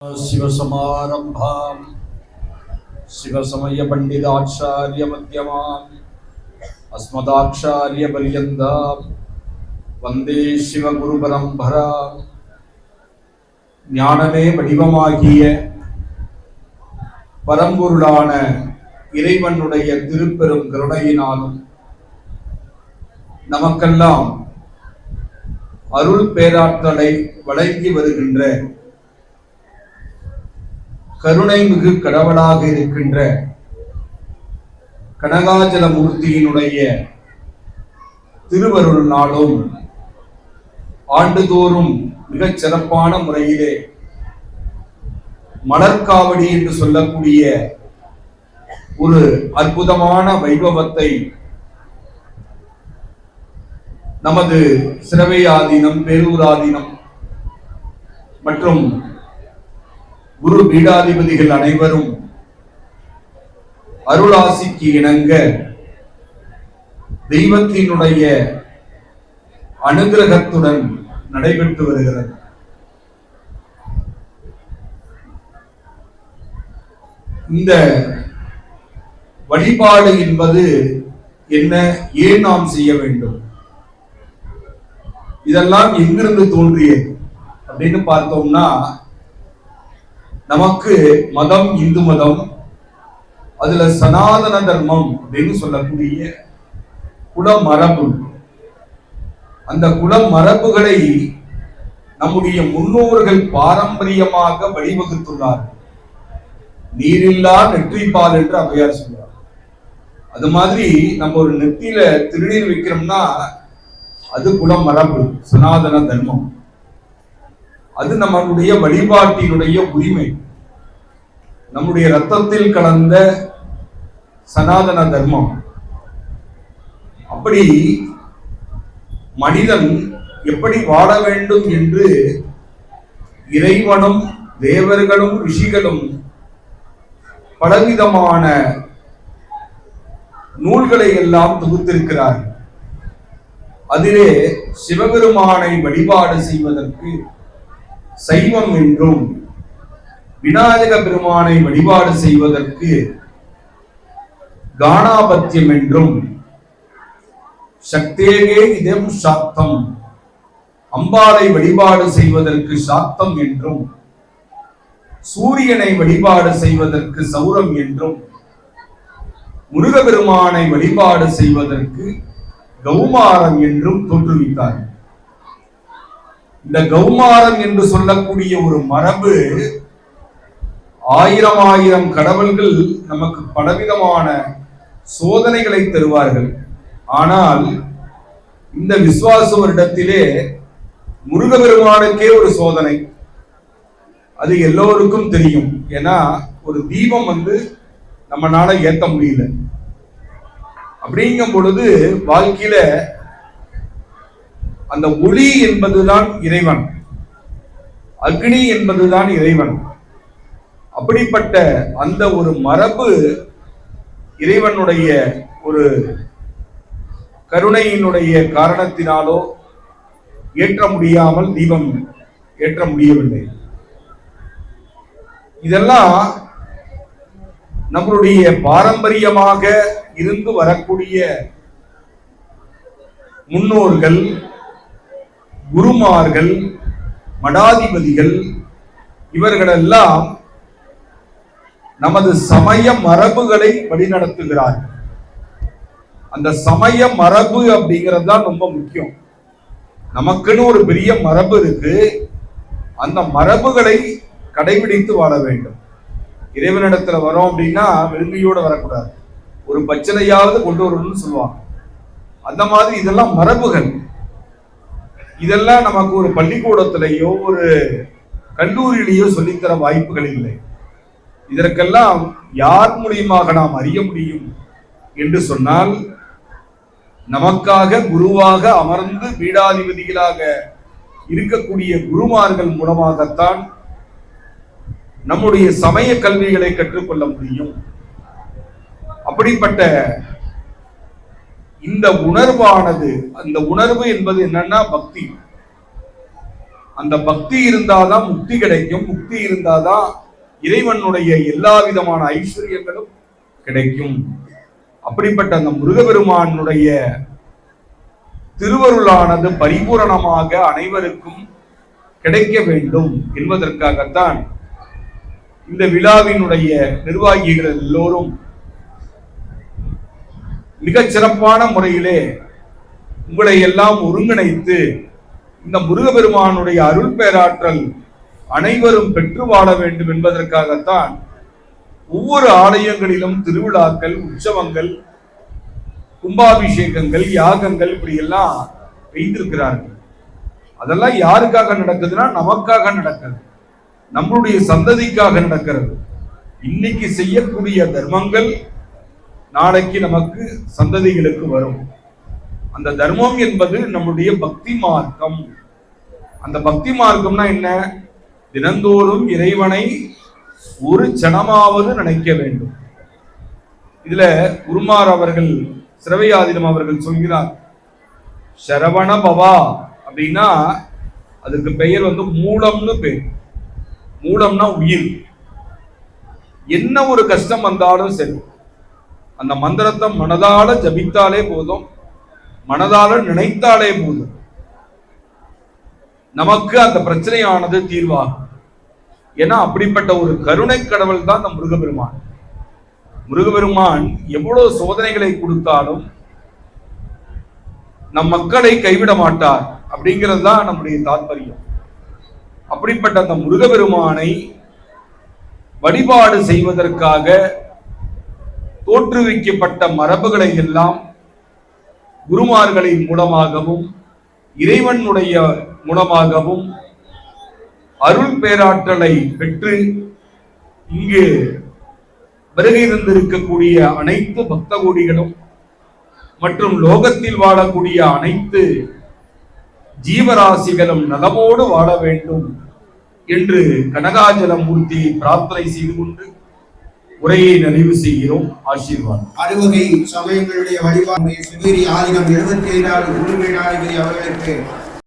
शिवसमारंभां शिवसमय पंडिताचार्य मध्यमाम् अस्मदाचार्य पर्यन्तां वंदे शिवगुरु परंपरां ஞானமே வடிவமாகிய பரம்பொருளான இறைவனுடைய திருப்பெரும் கருணையினாலும் நமக்கெல்லாம் அருள் பேராற்றலை வழங்கி வருகின்ற கருணை மிகு கடவுளாக இருக்கின்ற கனகாச்சலமூர்த்தியினுடைய திருவருள் நாளும் ஆண்டுதோறும் மிகச் சிறப்பான முறையிலே மலர்காவடி என்று சொல்லக்கூடிய ஒரு அற்புதமான வைபவத்தை நமது சிரவையாதீனம், பேரூராதீனம் மற்றும் குரு பீடாதிபதிகள் அனைவரும் அருளாசிக்கு இணங்க தெய்வத்தினுடைய அனுகிரகத்துடன் நடைபெற்று வருகிறது. இந்த வழிபாடு என்பது என்ன, ஏன் நாம் செய்ய வேண்டும், இதெல்லாம் எங்கிருந்து தோன்றியது அப்படின்னு பார்த்தோம்னா, நமக்கு மதம் இந்து மதம், அதுல சனாதன தர்மம் அப்படின்னு சொல்லக்கூடிய குலமரபு, அந்த குலமரபுகளை நம்முடைய முன்னோர்கள் பாரம்பரியமாக வழிவகுத்துள்ளார்கள். நீரில்லா நெற்றிப்பால் என்று அவையார் சொல்றார். அது மாதிரி நம்ம ஒரு நெத்தியில திருநீர் வைக்கிறோம்னா அது குலமரபு, சனாதன தர்மம். அது நம்மளுடைய வழிபாட்டினுடைய உரிமை, நம்முடைய ரத்தத்தில் கலந்த சனாதன தர்மம். அப்படி மனிதன் எப்படி வாழ வேண்டும் என்று இறைவனும் தேவர்களும் ரிஷிகளும் பலவிதமான நூல்களை எல்லாம் தொகுத்திருக்கிறார்கள். அதிலே சிவபெருமானை வழிபாடு செய்வதற்கு சைவம் என்றும், விநாயக பெருமானை வழிபாடு செய்வதற்கு காணாபத்தியம் என்றும், சக்தேகே இதம் சாத்தம், அம்பாளை வழிபாடு செய்வதற்கு சாத்தம் என்றும், சூரியனை வழிபாடு செய்வதற்கு சௌரம் என்றும், முருகபெருமானை வழிபாடு செய்வதற்கு கௌமாரம் என்றும் தோற்றுவித்தார்கள். இந்த கௌமாரம் என்று சொல்லக்கூடிய ஒரு மரபு, ஆயிரம் ஆயிரம் கடவுள்கள் நமக்கு பலவிதமான சோதனைகளை தருவார்கள். ஆனால் இந்த விசுவாச வருடத்திலே முருகபெருமானுக்கே ஒரு சோதனை, அது எல்லோருக்கும் தெரியும். ஏன்னா ஒரு தீபம் நம்மளால ஏற்ற முடியல. அப்படிங்கும் பொழுது வாழ்க்கையில அந்த ஒளி என்பதுதான் இறைவன், அக்னி என்பதுதான் இறைவன். அப்படிப்பட்ட அந்த ஒரு மரபு இறைவனுடைய ஒரு கருணையினுடைய காரணத்தினாலோ ஏற்ற முடியாமல் தீபம் ஏற்ற முடியவில்லை. இதெல்லாம் நம்மளுடைய பாரம்பரியமாக இருந்து வரக்கூடிய முன்னோர்கள், குருமார்கள், மடாதிபதிகள், இவர்களெல்லாம் நமது சமய மரபுகளை வழிநடத்துகிறார்கள். அந்த சமய மரபு அப்படிங்கிறது தான் ரொம்ப முக்கியம். நமக்குன்னு ஒரு பெரிய மரபு இருக்கு. அந்த மரபுகளை கடைபிடித்து வாழ வேண்டும். இறைவனிடத்துல வரோம் அப்படின்னா வெறுமையோட வரக்கூடாது, ஒரு பச்சனையாவது கொண்டு வரணும்னு சொல்லுவாங்க. அந்த மாதிரி இதெல்லாம் மரபுகள். இதெல்லாம் நமக்கு ஒரு பள்ளிக்கூடத்திலேயோ ஒரு கல்லூரியிலேயோ சொல்லித்தர வாய்ப்புகள் இல்லை. இதற்கெல்லாம் யார் மூலியமாக நாம் அறிய முடியும் என்று சொன்னால், நமக்காக குருவாக அமர்ந்து பீடாதிபதிகளாக இருக்கக்கூடிய குருமார்கள் மூலமாகத்தான் நம்முடைய சமய கல்விகளை கற்றுக்கொள்ள முடியும். அப்படிப்பட்ட இந்த உணர்வானது, அந்த உணர்வு என்பது என்னன்னா பக்தி. அந்த பக்தி இருந்தாதான் முக்தி கிடைக்கும். முக்தி இருந்தாதான் இறைவனுடைய எல்லா விதமான ஐஸ்வர்யங்களும் கிடைக்கும். அப்படிப்பட்ட அந்த முருகபெருமானுடைய திருவருளானது பரிபூரணமாக அனைவருக்கும் கிடைக்க வேண்டும் என்பதற்காகத்தான் இந்த விழாவினுடைய நிர்வாகிகள் எல்லோரும் மிகச் சிறப்பான முறையிலே உங்களை எல்லாம் ஒருங்கிணைத்து இந்த முருகபெருமானுடைய அருள் பேராற்றல் அனைவரும் பெற்று வாழ வேண்டும் என்பதற்காகத்தான் ஒவ்வொரு ஆலயங்களிலும் திருவிழாக்கள், உற்சவங்கள், கும்பாபிஷேகங்கள், யாகங்கள் இப்படி எல்லாம் வைத்திருக்கிறார்கள். அதெல்லாம் யாருக்காக நடக்குதுன்னா நமக்காக நடக்கிறது, நம்மளுடைய சந்ததிக்காக நடக்கிறது. இன்னைக்கு செய்யக்கூடிய தர்மங்கள் நாளைக்கு நமக்கு சந்ததிகளுக்கு வரும். அந்த தர்மம் என்பது நம்முடைய பக்தி மார்க்கம். அந்த பக்தி மார்க்கம்னா என்ன? தினந்தோறும் இறைவனை ஒரு சனமாவது நினைக்க வேண்டும். இதுல குருமார் அவர்கள், சிரவையாதீனம் அவர்கள் சொல்கிறார், சரவண பவா அப்படின்னா அதுக்கு பெயர் மூலம்னு பேர். மூலம்னா உயிர். என்ன ஒரு கஷ்டம் வந்தாலும் சரி, அந்த மந்திரத்தை மனதால ஜபித்தாலே போதும், மனதால நினைத்தாலே போதும், நமக்கு அந்த பிரச்சனையானது தீர்வாகும். ஏன்னா அப்படிப்பட்ட ஒரு கருணை கடவுள் தான் இந்த முருகபெருமான். முருகபெருமான் எவ்வளவு சோதனைகளை கொடுத்தாலும் நம் மக்களை கைவிட மாட்டார் அப்படிங்கிறது தான் நம்முடைய தாற்பயம். அப்படிப்பட்ட அந்த முருகபெருமானை வழிபாடு செய்வதற்காக தோற்றுவிக்கப்பட்ட மரபுகளை எல்லாம் குருமார்களின் மூலமாகவும் இறைவனுடைய மூலமாகவும் அருள் பேராற்றலை பெற்று இங்கு வருகை தந்திருக்கக்கூடிய அனைத்து பக்த கோடிகளும் மற்றும் லோகத்தில் வாழக்கூடிய அனைத்து ஜீவராசிகளும் நலமோடு வாழ வேண்டும் என்று கனகாஜலமூர்த்தியை பிரார்த்தனை செய்து கொண்டு உரையை நிறைவு செய்கிறோம். ஆசீர்வாதம். அறுவகை சமயங்களுடைய வழிபாடு சிவேரி ஆதினம் 75வது குருமேடாதிபதி அவர்களுக்கு